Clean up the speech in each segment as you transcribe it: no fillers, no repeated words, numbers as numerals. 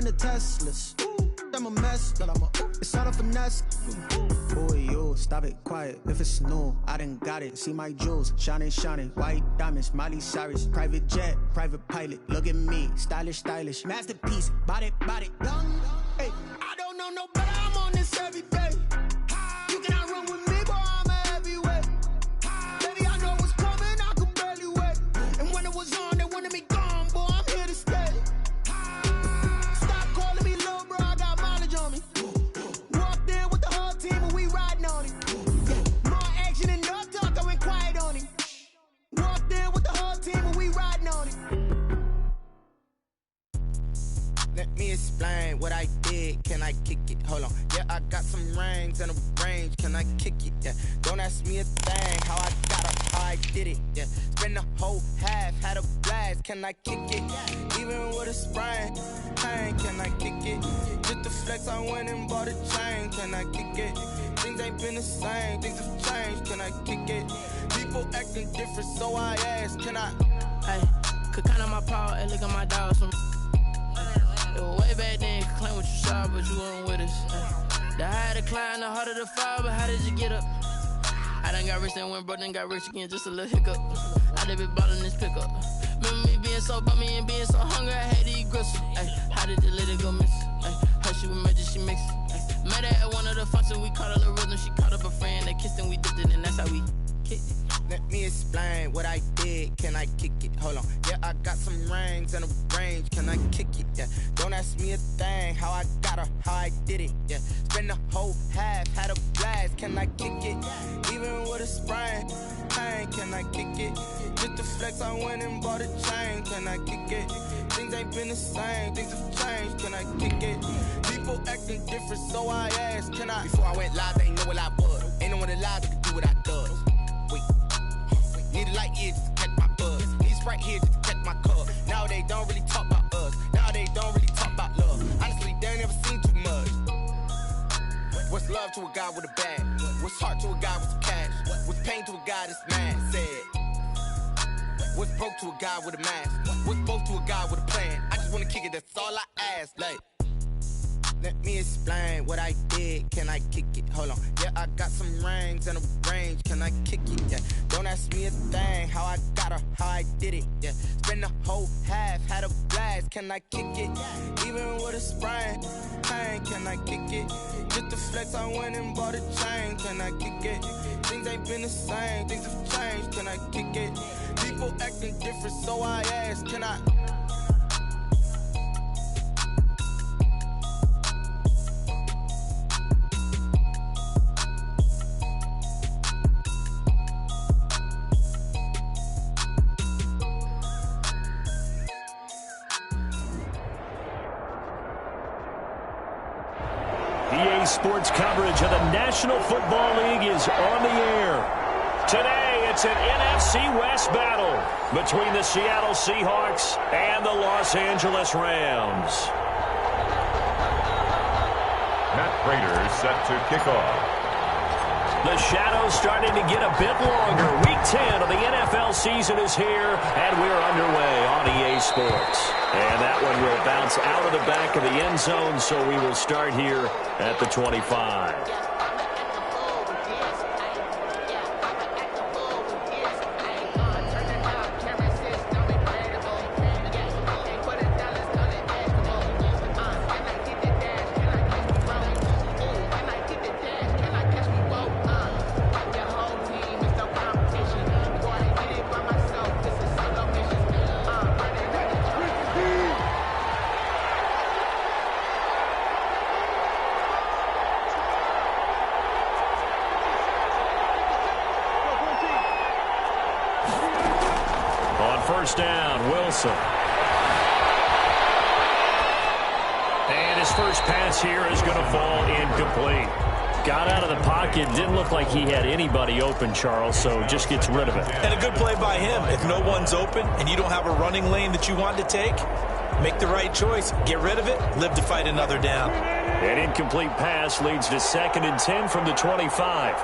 the Teslas. I'm a mess, but it's all a finesse. Boy, yo, stop it, quiet. If it's new, I done got it. See my jewels, shining, shining. White diamonds, Miley Cyrus. Private jet, private pilot. Look at me, stylish, stylish. Masterpiece, body, young. Hey, I don't know no better. I'm on this every day. You cannot run with me, boy. I'm a heavyweight. Baby, I know what's coming. I could barely wait. And when it was on, they wanted me gone, boy. I'm here to stay. Stop calling me little bro. I got mileage on me. Walked in with the whole team and we riding on it. More action and no talk. I went quiet on him. Walked in with the whole team and we riding on it. Let me explain what I did. Can I kick it? Hold on. Yeah, I got some rings and a range. Can I kick it? Yeah. Don't ask me a thing. How I got it, how I did it. Yeah. Spend the whole half, had a blast. Can I kick it? Even with a sprain. Pain, can I kick it? Just the flex, I went and bought a chain. Can I kick it? Things ain't been the same. Things have changed. Can I kick it? People acting different, so I ask. Can I? Hey, could count on my power and look at my dogs from. Way back then, you could claim what you saw, but you weren't with us. The higher the climb, the harder the fall, but how did you get up? I done got rich, then went broke, then got rich again, just a little hiccup. I done been ballin' this pickup. Remember me being so bummy and being so hungry, I had to eat gristle. Ay, how did the lady go miss? Ay, how she was magic, she mixed. Met her at one of the functions, we caught a little rhythm, she caught up a friend, they kissed and we dipped it, and that's how we kicked it. Let me explain what I did. Can I kick it? Hold on. Yeah, I got some rings and a range. Can I kick it? Yeah. Don't ask me a thing. How I got her, how I did it. Yeah. Spend the whole half, had a blast. Can I kick it? Even with a sprain. Pain, can I kick it? Just the flex, I went and bought a chain. Can I kick it? Things ain't been the same. Things have changed. Can I kick it? People acting different, so I asked. Can I? Before I went live, they ain't know what I was. Ain't no one alive that could do what I does. Wait. Need a light year just to catch my buzz. Need Sprite here just to catch my cup. Now they don't really talk about us. Now they don't really talk about love. Honestly, they ain't never seen too much. What's love to a guy with a bag? What's heart to a guy with some cash? What's pain to a guy that's mad? Said. What's broke to a guy with a mask? What's both to a guy with a plan? I just wanna kick it, that's all I ask. Like, let me explain what I did. Can I kick it? Hold on. Yeah, I got some rings and a range. Can I kick it? Yeah. Don't ask me a thing. How I got her, how I did it. Yeah. Spend the whole half, had a blast. Can I kick it? Even with a sprain. Pain, can I kick it? Just the flex, I went and bought a chain. Can I kick it? Things ain't been the same. Things have changed. Can I kick it? People acting different, so I ask. Can I? EA Sports coverage of the National Football League is on the air. Today, it's an NFC West battle between the Seattle Seahawks and the Los Angeles Rams. Matt Prater set to kick off. The shadow's starting to get a bit longer. Week 10 of the NFL season is here, and we're underway on EA Sports. And that one will bounce out of the back of the end zone, so we will start here at the 25. First down, Wilson. And his first pass here is going to fall incomplete. Got out of the pocket, didn't look like he had anybody open, Charles, so just gets rid of it. And a good play by him. If no one's open and you don't have a running lane that you want to take, make the right choice. Get rid of it, live to fight another down. An incomplete pass leads to 2nd and 10 from the 25.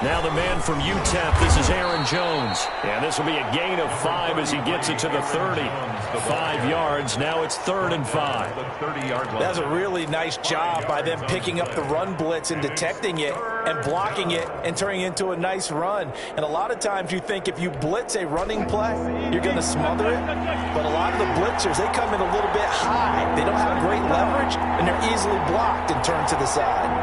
Now the man from UTEP, this is Aaron Jones. And this will be a gain of 5 as he gets it to the 30. 5 yards. Now it's 3rd and 5. That's a really nice job by them picking up the run blitz and detecting it and blocking it and turning it into a nice run. And a lot of times you think if you blitz a running play, you're going to smother it. But a lot of the blitzers, they come in a little bit high. They don't have great leverage, and they're easily blocked and turned to the side.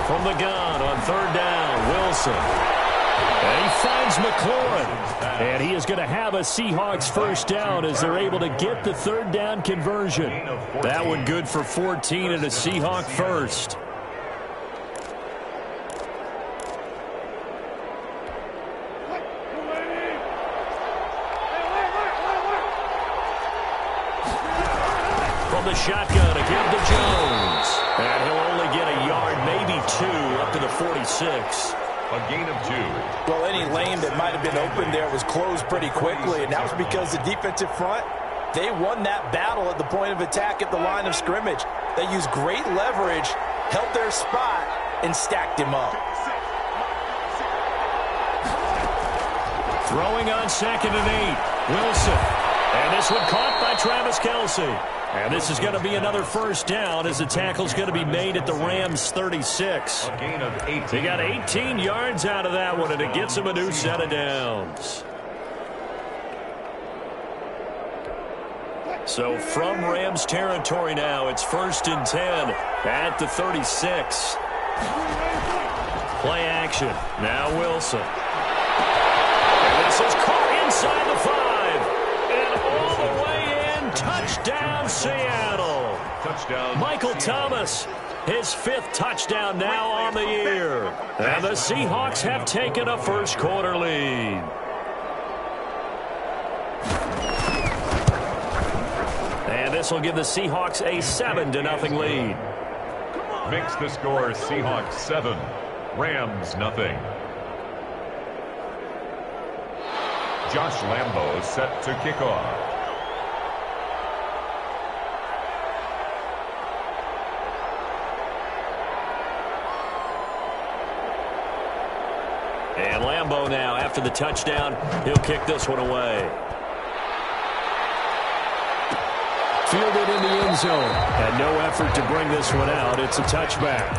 From the gun on 3rd down, Wilson. And he finds McLaurin. And he is going to have a Seahawks first down as they're able to get the 3rd down conversion. That one good for 14 and a Seahawk first. From the shotgun, a give to Jones. And he'll only get a yard, maybe 2, up to the 46. A gain of 2. Well, any lane that might have been open there was closed pretty quickly, and that was because the defensive front, they won that battle at the point of attack at the line of scrimmage. They used great leverage, held their spot, and stacked him up. Throwing on 2nd and 8, Wilson. And this one caught by Travis Kelce. And this is going to be another first down as the tackle's going to be made at the Rams' 36. A gain of 18. They got 18 yards out of that one, and it gets them a new set of downs. So from Rams territory now, it's 1st and 10 at the 36. Play action. Now Wilson. And this is caught inside the 5. And all the way in. Touchdown, Seattle. Touchdown. Michael Thomas, his 5th touchdown now on the year. And the Seahawks have taken a first quarter lead. And this will give the Seahawks a 7-0 lead. Makes the score Seahawks 7, Rams nothing. Josh Lambo set to kick off. And Lambo now, after the touchdown, he'll kick this one away. Fielded in the end zone. And no effort to bring this one out. It's a touchback.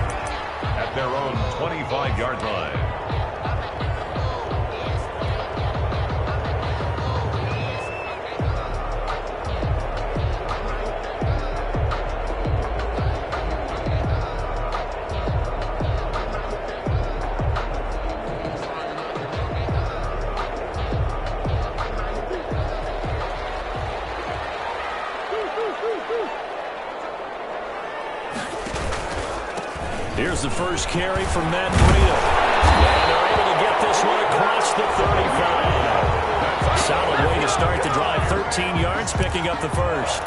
At their own 25-yard line. Here's the first carry from Matt Breida. And they're able to get this one across the 35. Solid way to start the drive. 13 yards, picking up the first.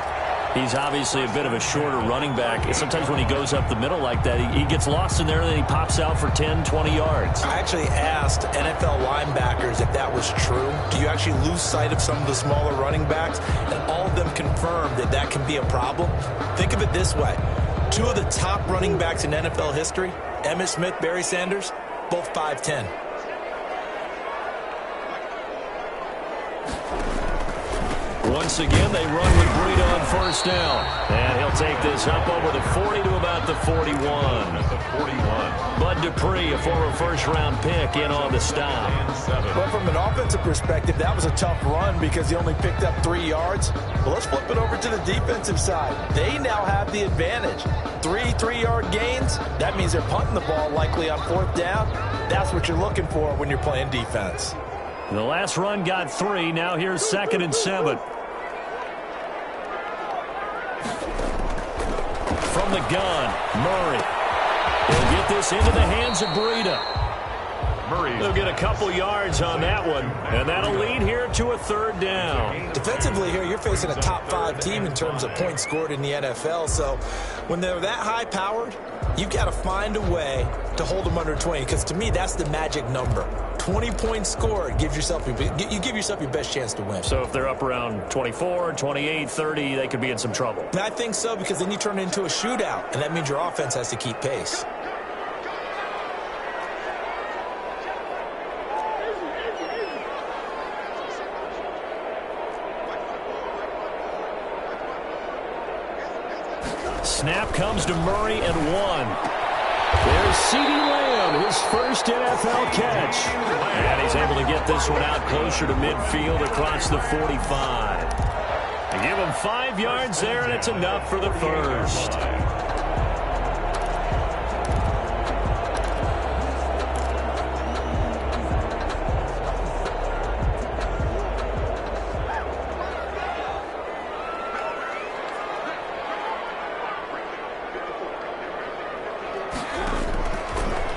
He's obviously a bit of a shorter running back. Sometimes when he goes up the middle like that, he gets lost in there, and then he pops out for 10, 20 yards. I actually asked NFL linebackers if that was true. Do you actually lose sight of some of the smaller running backs? And all of them confirmed that that can be a problem. Think of it this way. 2 of the top running backs in NFL history, Emmitt Smith, Barry Sanders, both 5'10". Once again, they run with Breida on first down. And he'll take this up over the 40 to about the 41. Bud Dupree, a former first-round pick, in on the stop. Well, from an offensive perspective, that was a tough run because he only picked up 3 yards. Well, let's flip it over to the defensive side. They now have the advantage. 3-3-yard gains, that means they're punting the ball likely on 4th down. That's what you're looking for when you're playing defense. The last run got 3. Now here's 2nd and 7. From the gun, Murray. He'll get this into the hands of Breida. They'll get a couple yards on that one, and that'll lead here to a 3rd down. Defensively here, you're facing a top 5 team in terms of points scored in the NFL. So when they're that high-powered, you've got to find a way to hold them under 20, because to me, that's the magic number. 20 points scored, you give yourself your best chance to win. So if they're up around 24, 28, 30, they could be in some trouble. And I think so, because then you turn it into a shootout, and that means your offense has to keep pace. Snap comes to Murray and 1. There's CeeDee Lamb, his first NFL catch. And he's able to get this one out closer to midfield across the 45. They give him 5 yards there, and it's enough for the first.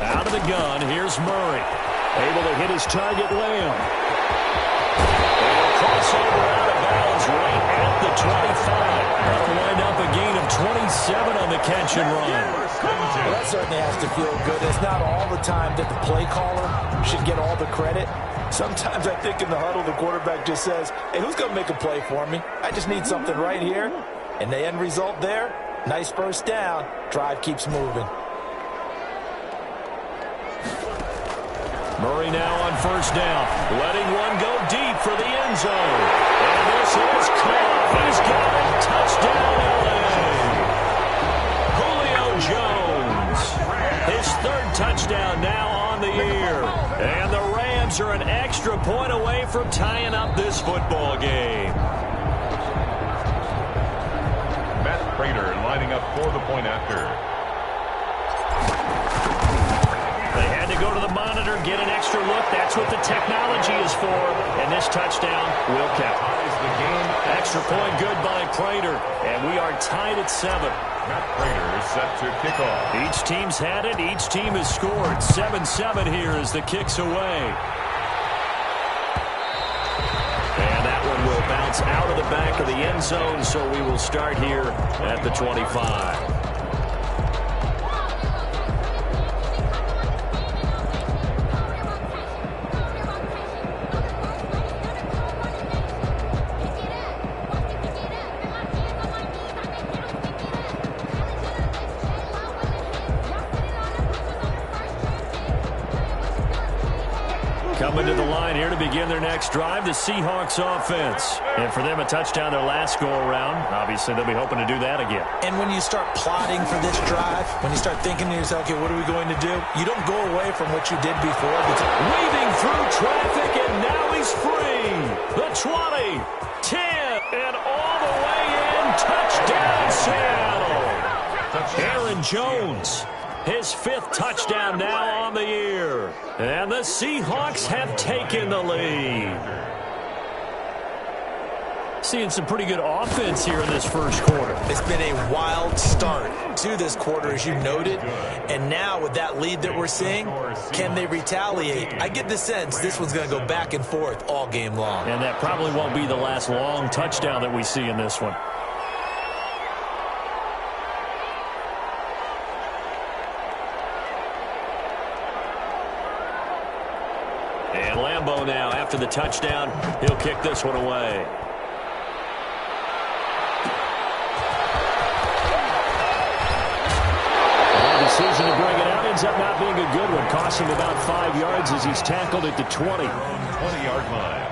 Out of the gun, here's Murray. Able to hit his target, Lamb. And a crossover out of bounds right at the 25. That'll wind up a gain of 27 on the catch and run. Well, that certainly has to feel good. It's not all the time that the play caller should get all the credit. Sometimes I think in the huddle, the quarterback just says, hey, who's going to make a play for me? I just need something right here. And the end result there, nice first down. Drive keeps moving. Murray now on first down, letting one go deep for the end zone. And this is caught. He's got it. Touchdown, LA. Julio Jones. His 3rd touchdown now on the year. And the Rams are an extra point away from tying up this football game. Matt Prater lining up for the point after. They had to go to the monitor, get an extra look. That's what the technology is for. And this touchdown will count. Extra point good by Prater. And we are tied at 7. Matt Prater is set to kick off. Each team's had it. Each team has scored. 7-7 here as the kick's away. And that one will bounce out of the back of the end zone. So we will start here at the 25. Coming to the line here to begin their next drive, the Seahawks offense. And for them, a touchdown their last go-around. Obviously, they'll be hoping to do that again. And when you start plotting for this drive, when you start thinking to yourself, okay, what are we going to do? You don't go away from what you did before. Weaving through traffic, and now he's free. The 20, 10, and all the way in. Touchdown, Seattle. Aaron Jones. His 5th touchdown now on the year. And the Seahawks have taken the lead. Seeing some pretty good offense here in this first quarter. It's been a wild start to this quarter, as you noted. And now with that lead that we're seeing, can they retaliate? I get the sense this one's going to go back and forth all game long. And that probably won't be the last long touchdown that we see in this one. And Lambeau now, after the touchdown, he'll kick this one away. And the decision to bring it out ends up not being a good one. Costs him about 5 yards as he's tackled at the 20. 20-yard line.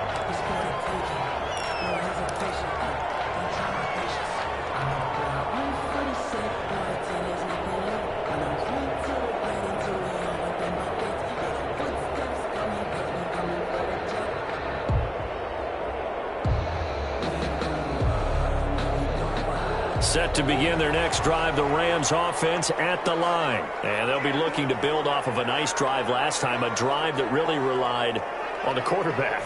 Set to begin their next drive, the Rams offense at the line. And they'll be looking to build off of a nice drive last time, a drive that really relied on the quarterback.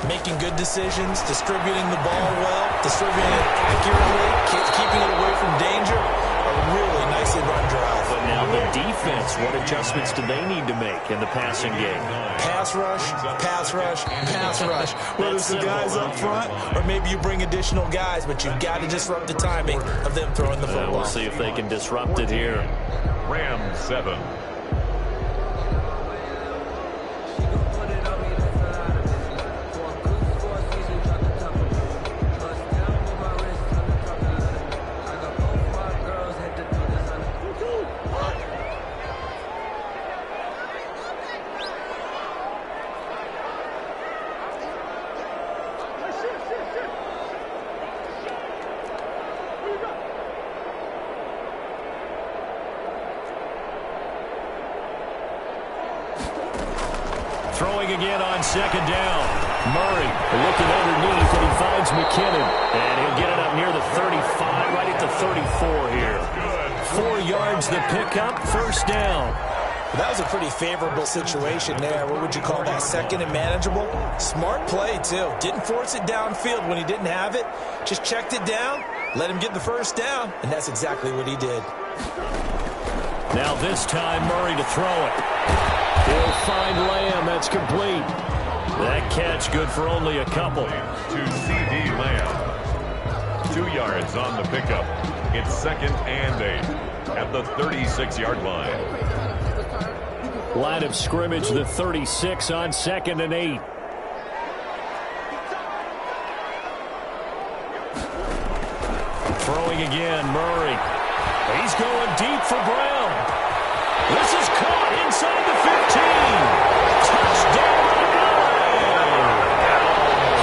Making good decisions, distributing the ball well, distributing it accurately, keeping it away from danger. A really nicely run drive. But now the defense, what adjustments do they need to make in the passing game? Pass rush, pass rush, pass rush. Whether it's the guys up front or maybe you bring additional guys, but you've got to disrupt the timing of them throwing the football. We'll see if they can disrupt it here. Rams 7. Throwing again on second down. Murray looking underneath, and he finds McKinnon. And he'll get it up near the 35, right at the 34 here. 4 yards the pickup, first down. That was a pretty favorable situation there. What would you call that? Second and manageable? Smart play, too. Didn't force it downfield when he didn't have it. Just checked it down, let him get the first down, and that's exactly what he did. Now this time, Murray to throw it. He'll find Lamb. That's complete. That catch good for only a couple. To C.D. Lamb. 2 yards on the pickup. It's 2nd and 8 at the 36-yard line. Line of scrimmage, the 36 on 2nd and 8. Throwing again, Murray. He's going deep for Brown. This is caught inside the 15. Touchdown,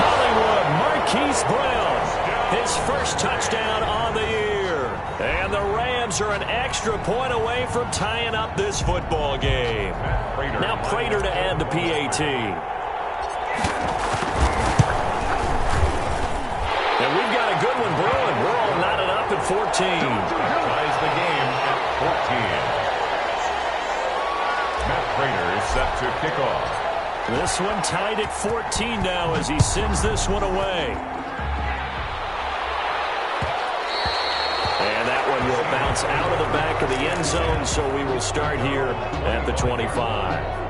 Hollywood. Marquise Brown. His first touchdown on the year. And the Rams are an extra point away from tying up this football game. Now Prater to add the PAT. And we've got a good one brewing. We're all knotted up at 14. Ties the game at 14. Matt Prater is set to kick off. This one tied at 14 now as he sends this one away. And that one will bounce out of the back of the end zone, so we will start here at the 25.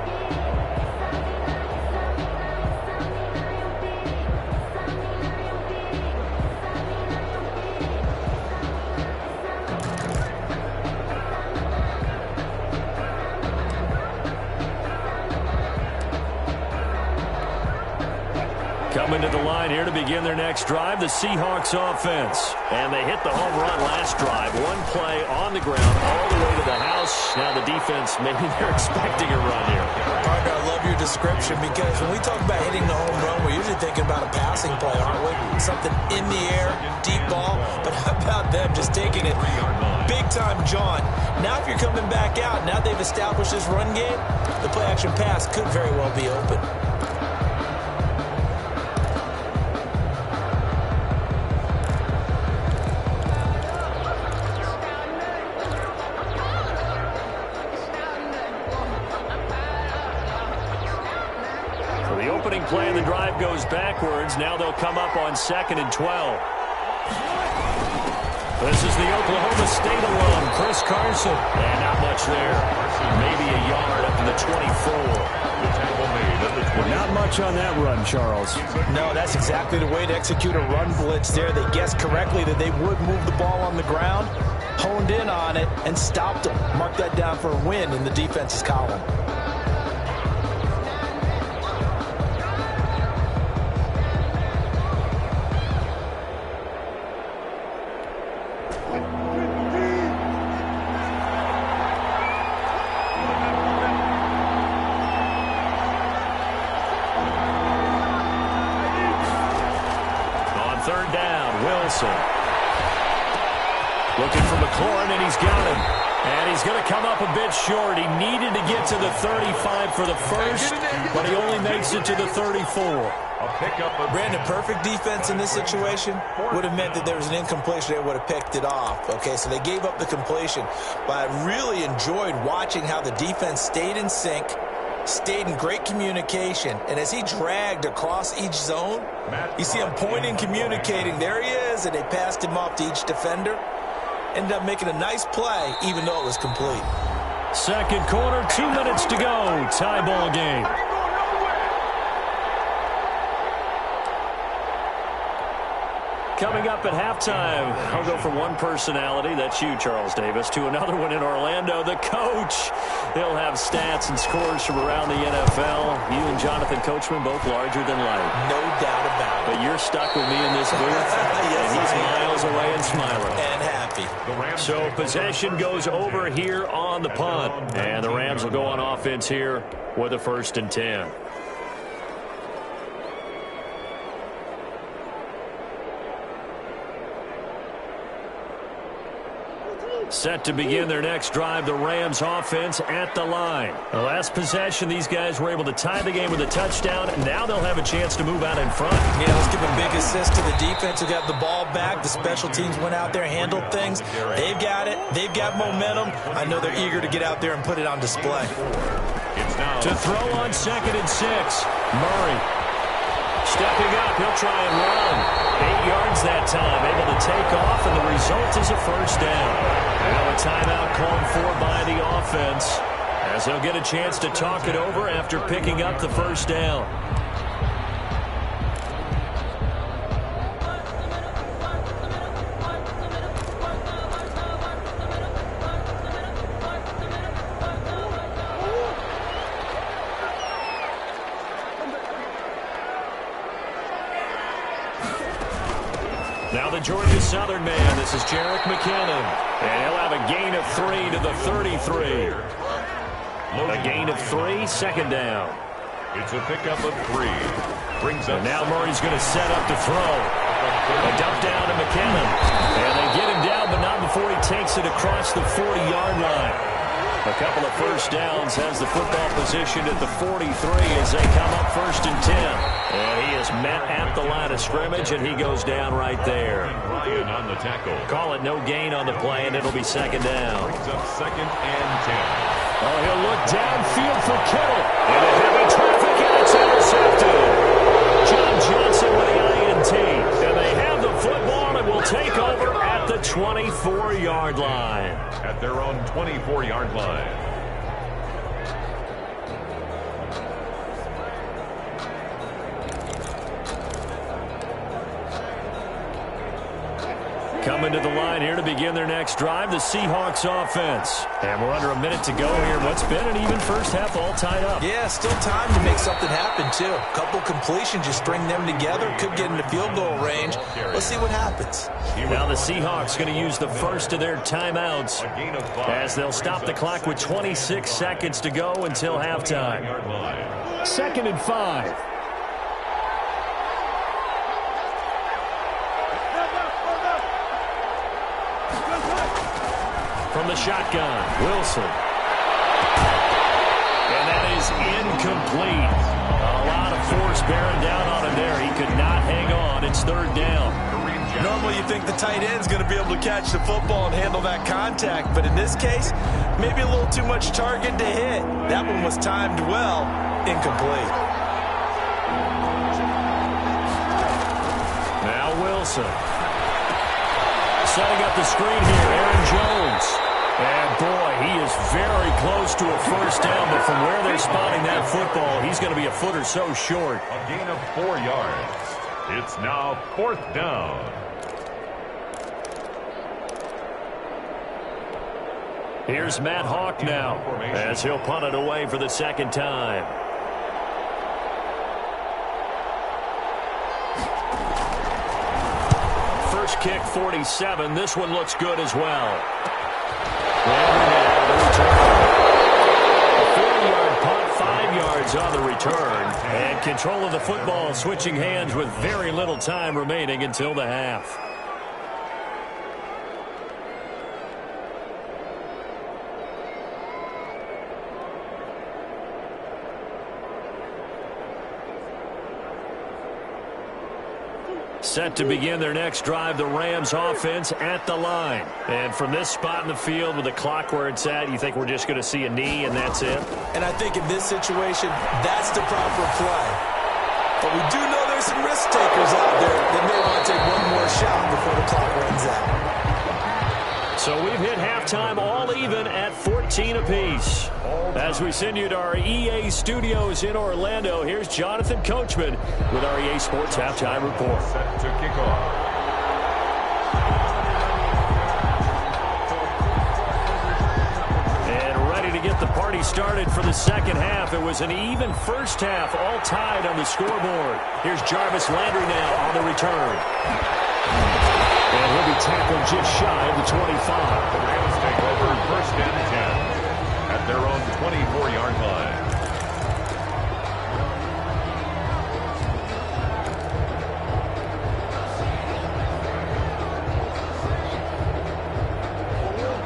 Coming to the line here to begin their next drive, the Seahawks offense. And they hit the home run last drive. One play on the ground all the way to the house. Now the defense, maybe they're expecting a run here. Parker, I love your description because when we talk about hitting the home run, we're usually thinking about a passing play, aren't we? Something in the air, deep ball. But how about them just taking it big time, John? Now if you're coming back out, now they've established this run game, the play-action pass could very well be open. Play and the drive goes backwards. Now they'll come up on 2nd and 12. This is the Oklahoma State alum, Chris Carson. And not much there. Maybe a yard up to the 24. Not much on that run, Charles. No, that's exactly the way to execute a run blitz there. They guessed correctly that they would move the ball on the ground, honed in on it, and stopped them. Mark that down for a win in the defense's column. Looking for McLaurin, and he's got him. And he's going to come up a bit short. He needed to get to the 35 for the first, but he only makes it to the 34. Brandon, perfect defense in this situation would have meant that there was an incompletion. They would have picked it off. Okay, so they gave up the completion. But I really enjoyed watching how the defense stayed in sync, stayed in great communication, and as he dragged across each zone, you see him pointing, communicating. There he is, and they passed him off to each defender. ended up making a nice play, even though it was complete. Second quarter, 2 minutes to go. Tie ball game. Coming up at halftime, I'll go from one personality, that's you, Charles Davis, to another one in Orlando, the coach. He'll have stats and scores from around the NFL. You and Jonathan Coachman, both larger than life. No doubt about it. But you're stuck with me in this booth, yes, and he's miles away and smiling. And happy. So possession goes over here on the punt, and the Rams will go on offense here with a 1st and 10. Set to begin their next drive, the Rams offense at the line. The last possession, these guys were able to tie the game with a touchdown, and now they'll have a chance to move out in front. Yeah, let's give a big assist to the defense who got the ball back. The special teams went out there, handled things. They've got it. They've got momentum. I know they're eager to get out there and put it on display. To throw on 2nd and 6, Murray. Stepping up, he'll try and run. 8 yards that time, able to take off, and the result is a 1st down. Now a timeout called for by the offense, as they'll get a chance to talk it over after picking up the 1st down. Now the Georgia Southern man, this is Jerick McKinnon. And he'll have a gain of 3 to the 33. A gain of 3, 2nd down. It's a pickup of 3. Brings up. And now Murray's going to set up to throw. A dump down to McKinnon. And they get him down, but not before he takes it across the 40-yard line. A couple of 1st downs has the football position at the 43 as they come up 1st and 10. And he is met at the line of scrimmage, and he goes down right there. Ryan on the tackle. Call it no gain on the play, and it'll be 2nd down. Brings up 2nd and 10. Oh, he'll look downfield for Kittle. Into heavy traffic, and it's intercepted. John Johnson with the INT. And they have the football and will take over at the 24-yard line. At their own 24-yard line. Coming to the line here to begin their next drive, the Seahawks offense. And we're under a minute to go here. What's been an even first half, all tied up. Yeah, still time to make something happen, too. A couple completions, just string them together. Could get into field goal range. Let's see what happens. Now the Seahawks going to use the first of their timeouts as they'll stop the clock with 26 seconds to go until halftime. 2nd and 5. From the shotgun, Wilson. And that is incomplete. A lot of force bearing down on him there. He could not hang on. It's 3rd down. Normally you think the tight end's going to be able to catch the football and handle that contact, but in this case, maybe a little too much target to hit. That one was timed well, incomplete. Now Wilson. Setting up the screen here, Aaron Jones. And boy, he is very close to a 1st down, but from where they're spotting that football, he's going to be a foot or so short. A gain of 4 yards. It's now 4th down. Here's Matt Hawk now as he'll punt it away for the 2nd time. First kick, 47. This one looks good as well. A 4-yard punt, 5 yards on the return. And control of the football switching hands with very little time remaining until the half. Set to begin their next drive, the Rams offense at the line. And from this spot in the field with the clock where it's at, you think we're just going to see a knee and that's it? And I think in this situation, that's the proper play. But we do know there's some risk takers out there that may want to take one more shot before the clock runs out. So we've hit halftime all even at 14 apiece. As we send you to our EA studios in Orlando, here's Jonathan Coachman with our EA Sports Halftime Report. Set to kick off. Get the party started for the second half. It was an even first half, all tied on the scoreboard. Here's Jarvis Landry now on the return. And he'll be tackled just shy of the 25. The Rams take over first and 10 at their own 24-yard line.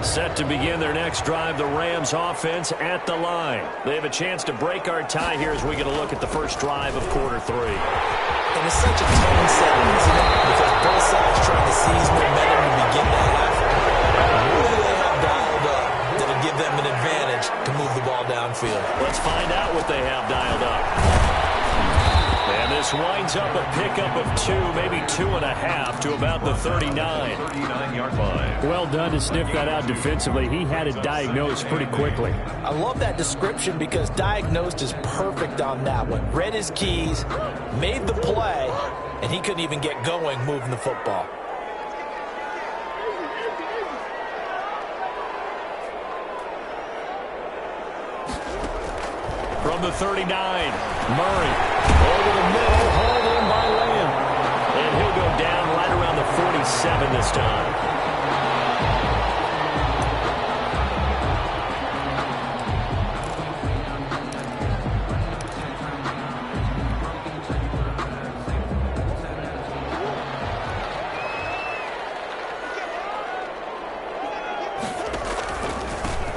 Set to begin their next drive, the Rams offense at the line. They have a chance to break our tie here as we get a look at the first drive of quarter 3. And it's such a tone setting, isn't it? Because both sides trying to seize momentum to begin the half. What do they have dialed up that'll give them an advantage to move the ball downfield? Let's find out what they have dialed up. And this winds up a pickup of 2, maybe 2.5 to about the 39. 39-yard line. Well done to sniff that out defensively. He had it diagnosed pretty quickly. I love that description because diagnosed is perfect on that one. Read his keys, made the play, and he couldn't even get going moving the football. From the 39, Murray over the middle, hauled in by Lamb. And he'll go down right around the 47 this time.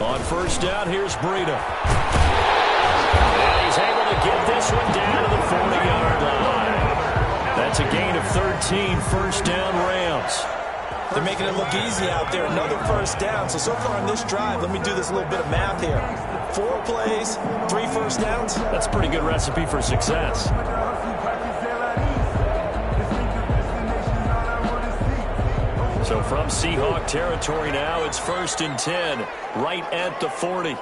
On first down, here's Breida. He's able to get this one down to the 40-yard line. That's a gain of 13, first down Rams. They're making it look easy out there. Another first down. So far on this drive, let me do this little bit of math here. 4 plays, 3 first downs. That's a pretty good recipe for success. So from Seahawk territory now, it's 1st and 10, right at the 40.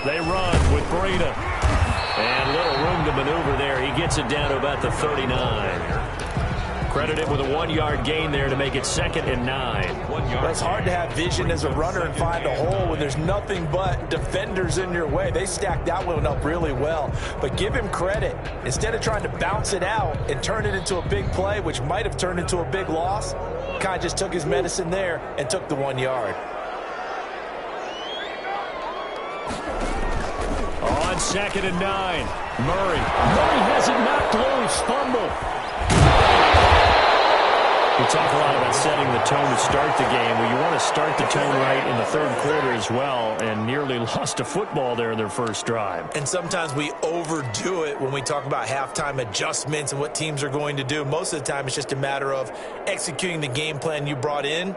They run with Breida. And little room to maneuver there. He gets it down to about the 39. Credited with a 1-yard gain there to make it 2nd and 9. Well, it's hard to have vision as a runner and find a hole when there's nothing but defenders in your way. They stacked that one up really well. But give him credit. Instead of trying to bounce it out and turn it into a big play, which might have turned into a big loss, kind of just took his medicine there and took the 1 yard. On 2nd and 9, Murray has it knocked loose, fumble. We talk a lot about setting the tone to start the game. Well, you want to start the tone right in the 3rd quarter as well, and nearly lost a football there in their first drive. And sometimes we overdo it when we talk about halftime adjustments and what teams are going to do. Most of the time, it's just a matter of executing the game plan you brought in.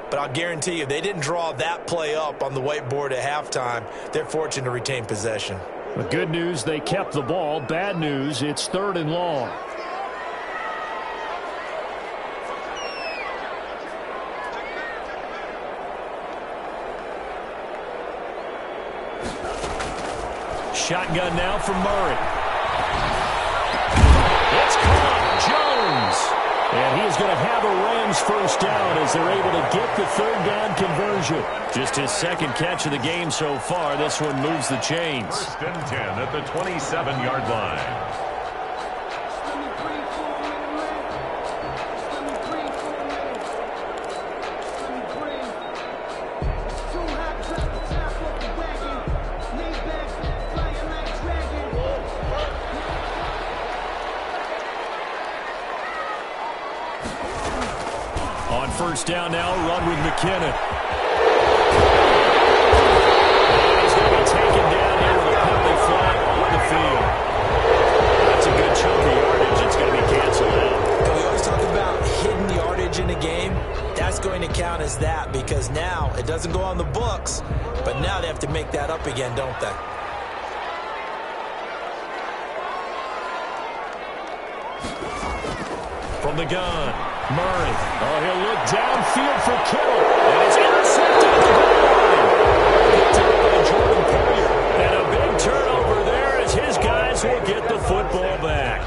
But I'll guarantee you, they didn't draw that play up on the whiteboard at halftime. They're fortunate to retain possession. The good news, they kept the ball. Bad news, it's 3rd and long. Shotgun now from Murray. It's caught. Jones. And he is going to have a Rams first down as they're able to get the 3rd down conversion. Just his 2nd catch of the game so far. This one moves the chains. 1st and 10 at the 27-yard line. On first down now, run with McKinnon. He's going to be taken down here with a penalty flag on the field. That's a good chunk of yardage. It's going to be canceled out. And we always talk about hidden yardage in a game. That's going to count as that because now it doesn't go on the books, but now they have to make that up again, don't they? From the gun. Murray. Oh, he'll look downfield for Kittle. And it's intercepted at the goal line. Picked up by Jordan Poyer. And a big turnover there as his guys will get the football back.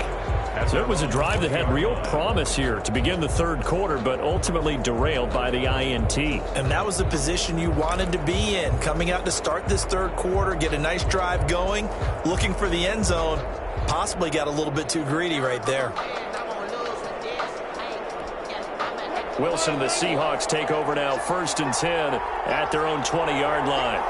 So it was a drive that had real promise here to begin the third quarter, but ultimately derailed by the INT. And that was the position you wanted to be in, coming out to start this third quarter, get a nice drive going, looking for the end zone. Possibly got a little bit too greedy right there. Wilson and the Seahawks take over now, 1st and 10 at their own 20-yard line.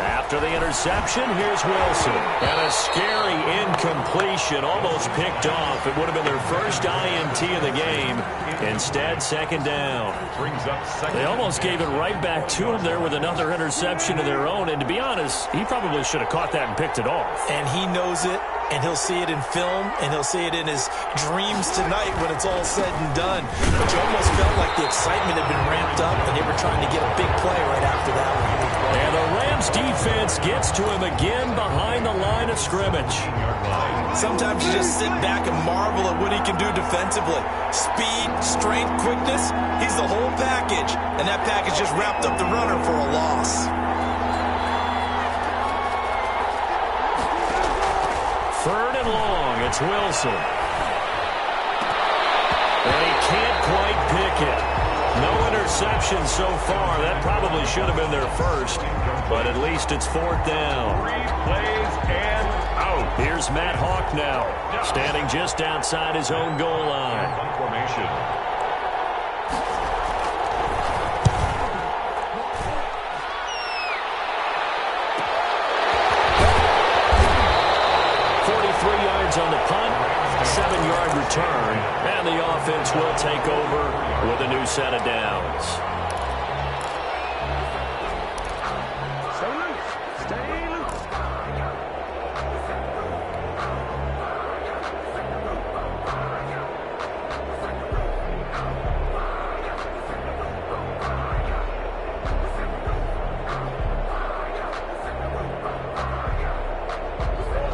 After the interception, here's Wilson. And a scary incompletion, almost picked off. It would have been their first INT of the game. Instead, 2nd down. They almost gave it right back to him there with another interception of their own. And to be honest, he probably should have caught that and picked it off. And he knows it, and he'll see it in film, and he'll see it in his dreams tonight when it's all said and done. But you almost felt like the excitement had been ramped up, and they were trying to get a big play right after that one. And the Rams defense gets to him again behind the line of scrimmage. Sometimes you just sit back and marvel at what he can do defensively. Speed, strength, quickness, he's the whole package. And that package just wrapped up the runner for a loss. 3rd and long, it's Wilson. And he can't quite pick it. No interception so far. That probably should have been their first, but at least it's 4th down. 3 plays and out. Here's Matt Hawk now, standing just outside his own goal line. Formation. On the punt, 7-yard return, and the offense will take over with a new set of downs. Stay loose. Stay loose.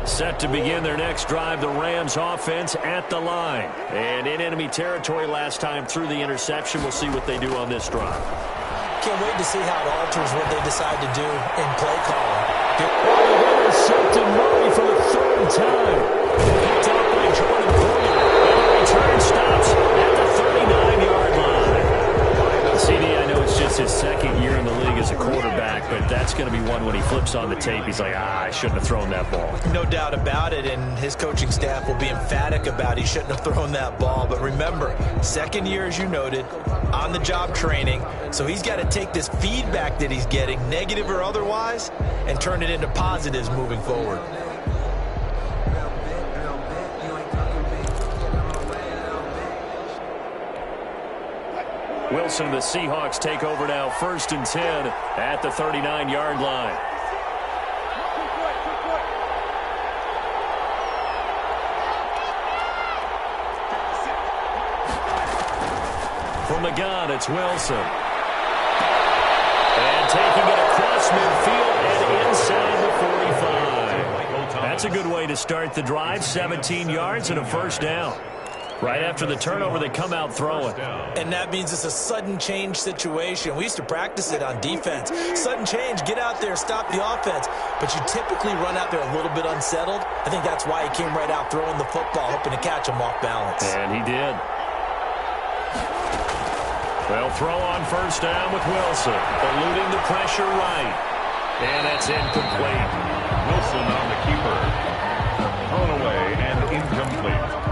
Set to begin their next drive, the Rams offense at the line. And in enemy territory last time through the interception. We'll see what they do on this drive. Can't wait to see how it alters what they decide to do in play calling. Intercepted Murray for the 3rd time. Picked up by Jordan Poyer. And the return stops at the 39-yard line. CD, I know it's just his 2nd year in the league as a quarterback, but that's going to be one when he flips on the tape. He's like, I shouldn't have thrown that ball. No doubt about it, and his coaching staff will be emphatic about he shouldn't have thrown that ball. But remember, 2nd year, as you noted, on-the-job training, so he's got to take this feedback that he's getting, negative or otherwise, and turn it into positives moving forward. Wilson and the Seahawks take over now, 1st and 10 at the 39-yard line. From the gun, it's Wilson. And taking it across midfield and inside the 45. That's a good way to start the drive, 17 yards and a 1st down. Right after the turnover, they come out throwing. And that means it's a sudden change situation. We used to practice it on defense. Sudden change, get out there, stop the offense. But you typically run out there a little bit unsettled. I think that's why he came right out throwing the football, hoping to catch him off balance. And he did. They'll throw on 1st down with Wilson, eluding the pressure right. And that's incomplete. Wilson on the keeper. Thrown away and incomplete.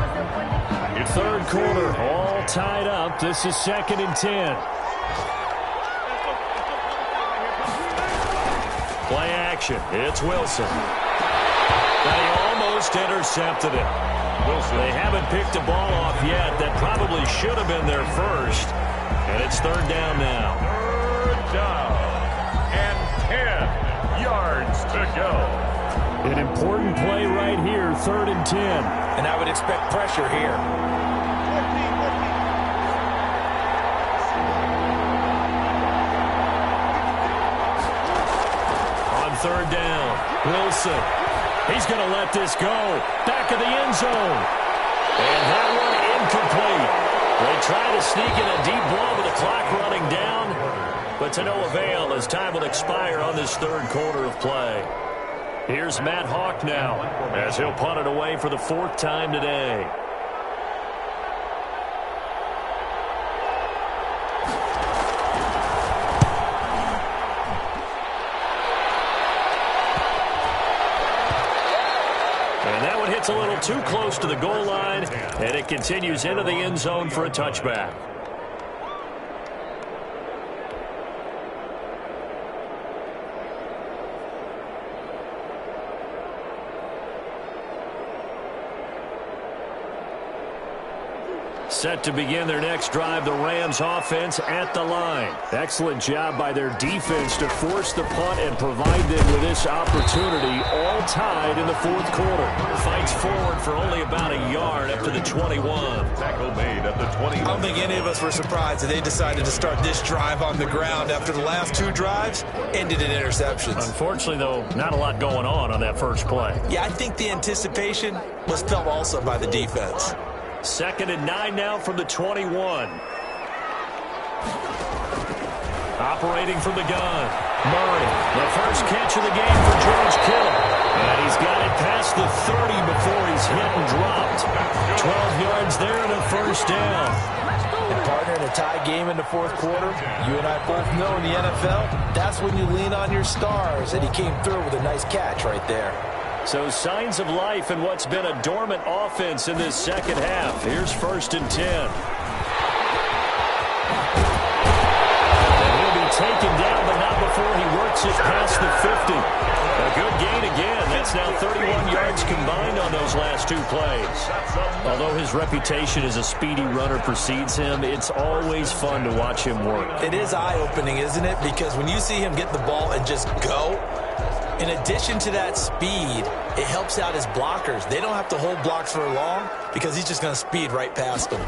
3rd quarter, all tied up. This is 2nd and 10. Play action. It's Wilson. They almost intercepted it. Wilson. They haven't picked a ball off yet. That probably should have been their first. And it's 3rd down now. 3rd down. And 10 yards to go. An important play right here, 3rd and 10. And I would expect pressure here. On 3rd down. Wilson. He's going to let this go. Back of the end zone. And that one incomplete. They try to sneak in a deep blow with the clock running down, but to no avail as time will expire on this third quarter of play. Here's Matt Hawk now as he'll punt it away for the fourth time today. And that one hits a little too close to the goal line, and it continues into the end zone for a touchback. Set to begin their next drive, the Rams offense at the line. Excellent job by their defense to force the punt and provide them with this opportunity, all tied in the fourth quarter. Fights forward for only about a yard up to the 21. Tackle made at the 21. I don't think any of us were surprised that they decided to start this drive on the ground after the last two drives ended in interceptions. Unfortunately, though, not a lot going on that first play. Yeah, I think the anticipation was felt also by the defense. 2nd and 9 now from the 21. Operating from the gun. Murray, the first catch of the game for George Kittle. And he's got it past the 30 before he's hit and dropped. 12 yards there and a first down. And partner, in a tie game in the fourth quarter, you and I both know in the NFL, that's when you lean on your stars. And he came through with a nice catch right there. So signs of life in what's been a dormant offense in this second half. Here's 1st and 10. And he'll be taken down, but not before he works it past the 50. A good gain again. That's now 31 yards combined on those last two plays. Although his reputation as a speedy runner precedes him, it's always fun to watch him work. It is eye-opening, isn't it? Because when you see him get the ball and just go, in addition to that speed, it helps out his blockers. They don't have to hold blocks for long because he's just going to speed right past them.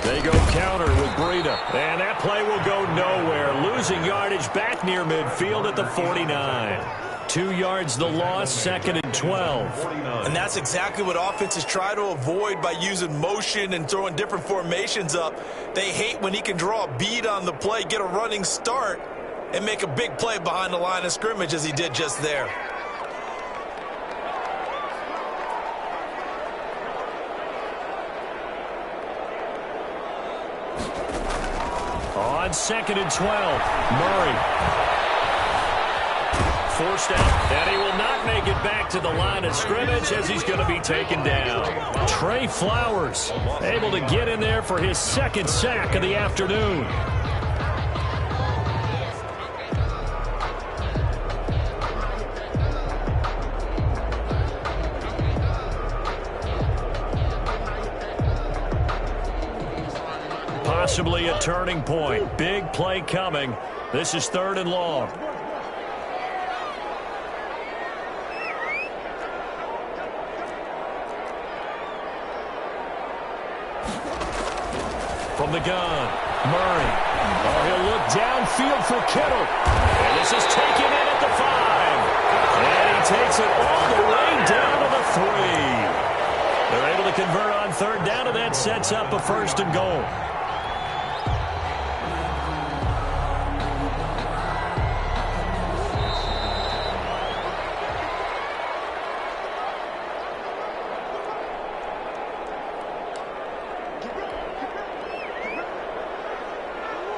They go counter with Breida. And that play will go nowhere. Losing yardage back near midfield at the 49. 2 yards the loss, 2nd and 12. And that's exactly what offenses try to avoid by using motion and throwing different formations up. They hate when he can draw a bead on the play, get a running start, and make a big play behind the line of scrimmage as he did just there. On 2nd and 12, Murray. Forced out, and he will not make it back to the line of scrimmage as he's going to be taken down. Trey Flowers able to get in there for his 2nd sack of the afternoon. Possibly a turning point. Big play coming. This is 3rd and long. From the gun, Murray. Oh, he'll look downfield for Kittle. And this is taken in at the 5. And he takes it all the way down to the 3. They're able to convert on 3rd down, and that sets up a 1st and goal.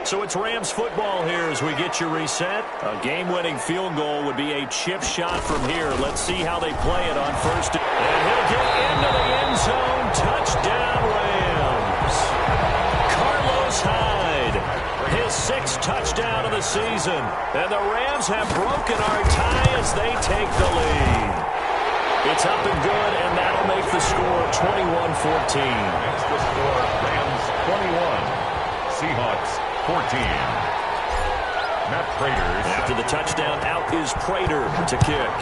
So it's Rams football here as we get you reset. A game-winning field goal would be a chip shot from here. Let's see how they play it on 1st. And he'll get into the end zone. Touchdown, Rams. Carlos Hyde, his 6th touchdown of the season. And the Rams have broken our tie as they take the lead. It's up and good, and that'll make the score 21-14. Makes the score Rams 21, Seahawks 14. Matt Prater. After the touchdown, out is Prater to kick.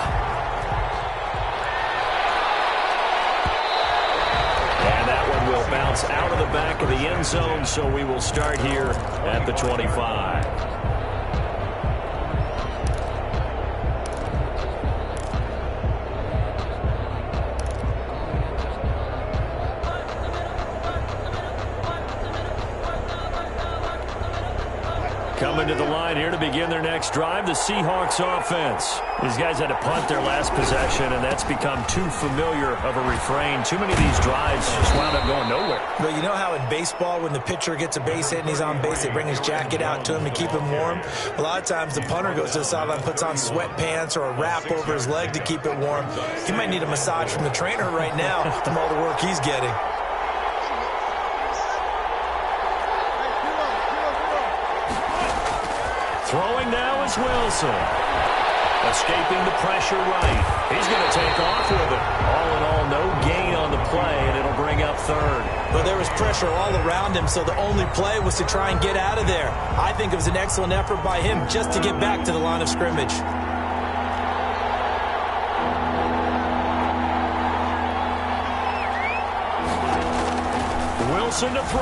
And that one will bounce out of the back of the end zone, so we will start here at the 25. Coming to the line here to begin their next drive, the Seahawks offense. These guys had to punt their last possession, and that's become too familiar of a refrain. Too many of these drives just wound up going nowhere. But you know how in baseball, when the pitcher gets a base hit and he's on base, they bring his jacket out to him to keep him warm? A lot of times the punter goes to the sideline, puts on sweatpants or a wrap over his leg to keep it warm. He might need a massage from the trainer right now from all the work he's getting. Throwing now is Wilson. Escaping the pressure right. He's going to take off with it. All in all, no gain on the play, and it'll bring up third. Well, there was pressure all around him, so the only play was to try and get out of there. I think it was an excellent effort by him just to get back to the line of scrimmage. Wilson to throw.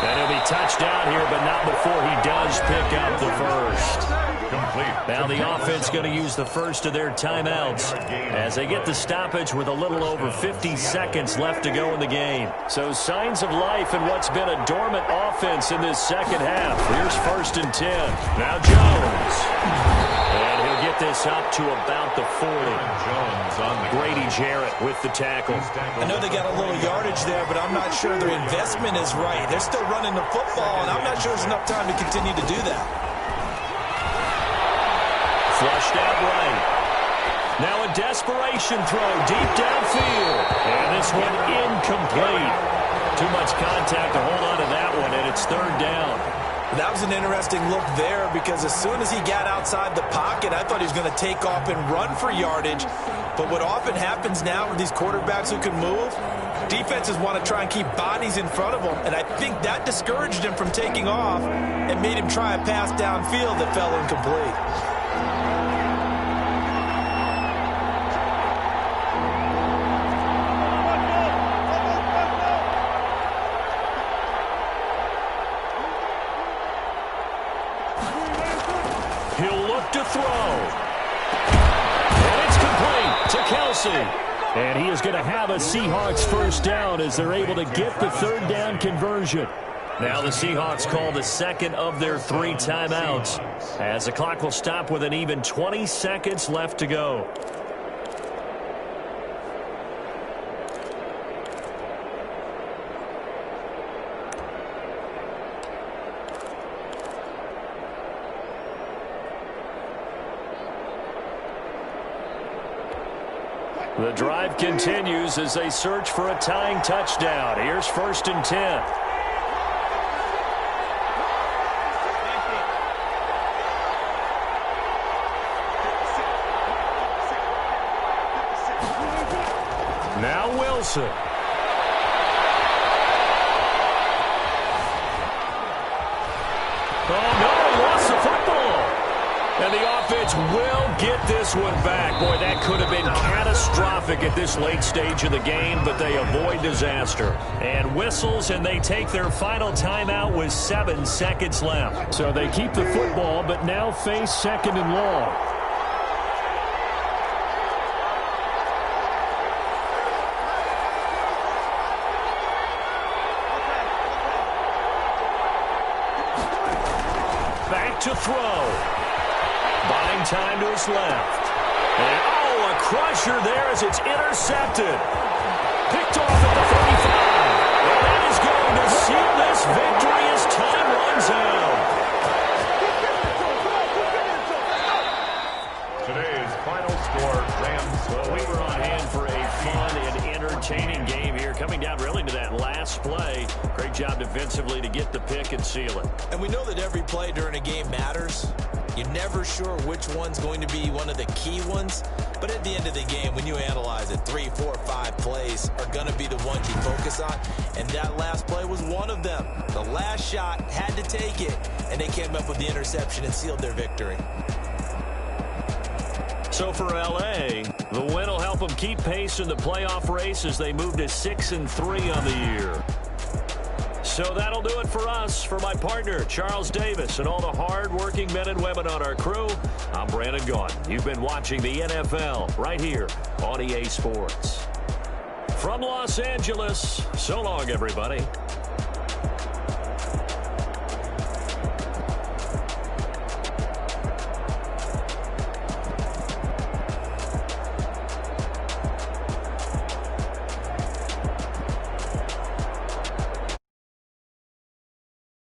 And he'll be touched down here, but not before he does pick up the first. Complete. Now the offense going to use the first of their timeouts as they get the stoppage with a little over 50 seconds left to go in the game. So signs of life in what's been a dormant offense in this second half. Here's 1st and 10. Now Jones. And he'll get this up to about the 40. Jones on the Grady Jarrett with the tackle. I know they got a little yardage there, but I'm not sure their investment is right. They're still running the football, and I'm not sure there's enough time to continue to do that. Flushed out right. Now a desperation throw deep downfield. And this one incomplete. Too much contact to hold on to that one, and it's 3rd down. That was an interesting look there because as soon as he got outside the pocket, I thought he was going to take off and run for yardage. But what often happens now with these quarterbacks who can move, defenses want to try and keep bodies in front of them. And I think that discouraged him from taking off and made him try a pass downfield that fell incomplete. He'll look to throw. And it's complete to Kelsey. And he is going to have a Seahawks first down as they're able to get the 3rd down conversion. Now the Seahawks call the second of their 3 timeouts as the clock will stop with an even 20 seconds left to go. The drive continues as they search for a tying touchdown. Here's 1st and 10. Now Wilson. Oh, no, he lost the football. And the offense will get this one back. Boy, that could have been catastrophic at this late stage of the game, but they avoid disaster. And whistles, and they take their final timeout with 7 seconds left. So they keep the football, but now face 2nd and long. Back to throw. Buying time to his left. And, oh, a crusher there as it's intercepted. Picked off at the 35. And that is going to seal this victory as time runs out. Today's final score, Rams. Well, we were on hand for a fun and entertaining game here. Coming down really to that last play. Great job defensively to get the pick and seal it. And we know that every play during a game matters. You're never sure which one's going to be one of the key ones. But at the end of the game, when you analyze it, 3, 4, 5 plays are going to be the ones you focus on. And that last play was one of them. The last shot had to take it. And they came up with the interception and sealed their victory. So for L.A., the win will help them keep pace in the playoff race as they move to 6-3 on the year. So that'll do it for us. For my partner, Charles Davis, and all the hard-working men and women on our crew, I'm Brandon Gaughan. You've been watching the NFL right here on EA Sports. From Los Angeles, so long, everybody.